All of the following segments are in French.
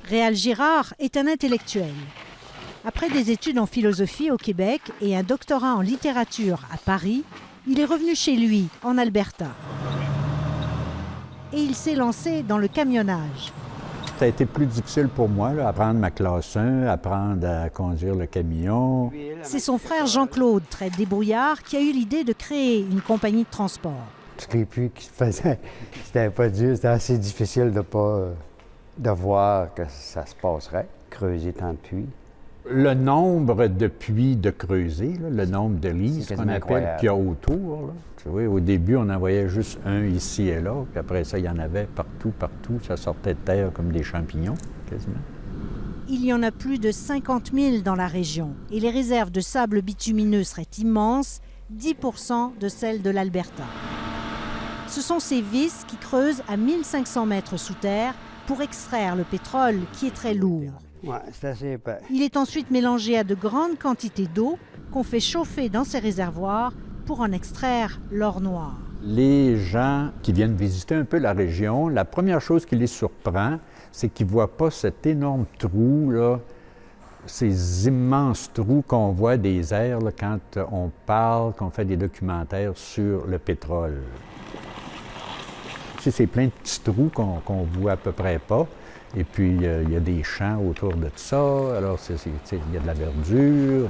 Réal Girard est un intellectuel. Après des études en philosophie au Québec et un doctorat en littérature à Paris, il est revenu chez lui, en Alberta. Et il s'est lancé dans le camionnage. Ça a été plus difficile pour moi, là, apprendre ma classe 1, apprendre à conduire le camion. C'est son frère Jean-Claude, très débrouillard, qui a eu l'idée de créer une compagnie de transport. Tous les puits qui se faisaient, c'était pas dur, c'était assez difficile de voir que ça se passerait, creuser tant de puits. Le nombre de puits de creusés, là, le nombre de lits, qu'on appelle, qu'il y a autour. Là. Tu vois, au début, on en voyait juste un ici et là, puis après ça, il y en avait partout. Ça sortait de terre comme des champignons, quasiment. Il y en a plus de 50 000 dans la région et les réserves de sable bitumineux seraient immenses, 10 % de celles de l'Alberta. Ce sont ces vis qui creusent à 1500 mètres sous terre pour extraire le pétrole qui est très lourd. Ouais, c'est assez épais. Il est ensuite mélangé à de grandes quantités d'eau qu'on fait chauffer dans ces réservoirs pour en extraire l'or noir. Les gens qui viennent visiter un peu la région, la première chose qui les surprend, c'est qu'ils ne voient pas cet énorme trou, là, ces immenses trous qu'on voit des airs là, quand on parle, qu'on fait des documentaires sur le pétrole. Tu sais, c'est plein de petits trous qu'on voit à peu près pas. Et puis, il y a des champs autour de ça. Alors, il y a de la verdure.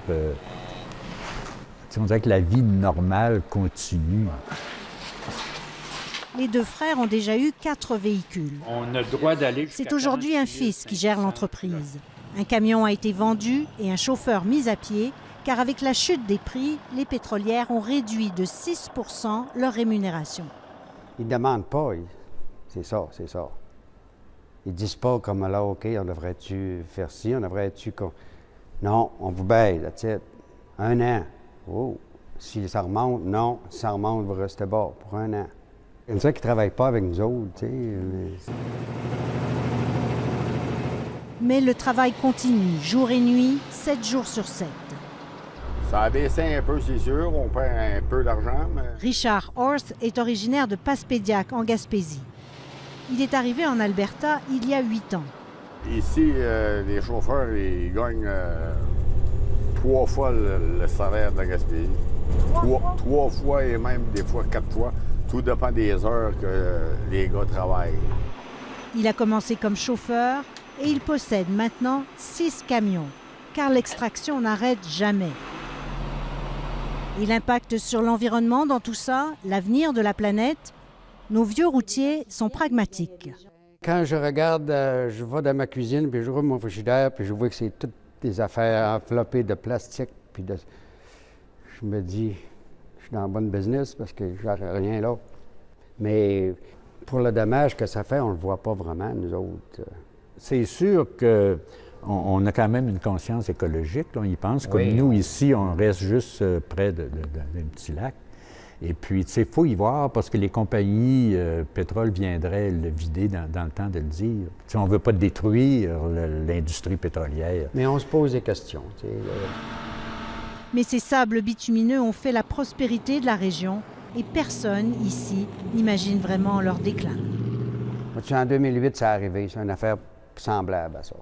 On dirait que la vie normale continue. Les deux frères ont déjà eu 4 véhicules. On a le droit d'aller. C'est aujourd'hui un fils qui gère l'entreprise. Un camion a été vendu et un chauffeur mis à pied, car avec la chute des prix, les pétrolières ont réduit de 6 % leur rémunération. Ils ne demandent pas. C'est ça. Ils ne disent pas comme là, OK, on devrait-tu faire ci, on devrait-tu... Non, on vous baille, that's it. 1 an. Oh, si ça remonte, non. Si ça remonte, vous restez bas pour 1 an. C'est ça qu'ils ne travaillent pas avec nous autres, tu sais. Mais le travail continue, jour et nuit, 7 jours sur 7. Ça a baissé un peu, c'est sûr. On perd un peu d'argent, mais... Richard Horst est originaire de Passepédiac, en Gaspésie. Il est arrivé en Alberta il y a 8 ans. Ici, les chauffeurs, ils gagnent 3 fois le salaire de la Gaspésie. 3 fois et même des fois 4 fois. Tout dépend des heures que les gars travaillent. Il a commencé comme chauffeur et il possède maintenant 6 camions, car l'extraction n'arrête jamais. Et l'impact sur l'environnement dans tout ça, l'avenir de la planète, nos vieux routiers sont pragmatiques. Quand je regarde, je vais dans ma cuisine, puis je rouvre mon frigidaire, puis je vois que c'est toutes des affaires enveloppées de plastique, puis je me dis, je suis dans le bon business parce que je n'aurai rien là. Mais pour le dommage que ça fait, on ne le voit pas vraiment, nous autres. C'est sûr qu'on a quand même une conscience écologique, là, on y pense. Comme oui. Nous, ici, on reste juste près d'un petit lac. Et puis, tu sais, il faut y voir parce que les compagnies pétrole viendraient le vider dans le temps de le dire. Tu sais, on ne veut pas détruire l'industrie pétrolière. Mais on se pose des questions, tu sais. Mais ces sables bitumineux ont fait la prospérité de la région et personne ici n'imagine vraiment leur déclin. En 2008, ça arrivé, c'est une affaire semblable à ça.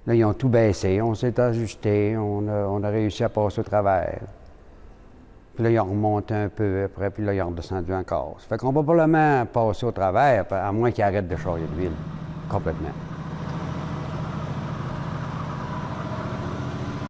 Là, ils ont tout baissé, on s'est ajusté, on a réussi à passer au travers. Puis là, ils ont remonté un peu après, puis là, ils ont redescendu encore. Ça fait qu'on va probablement passer au travers, à moins qu'ils arrêtent de charrier de l'huile, complètement.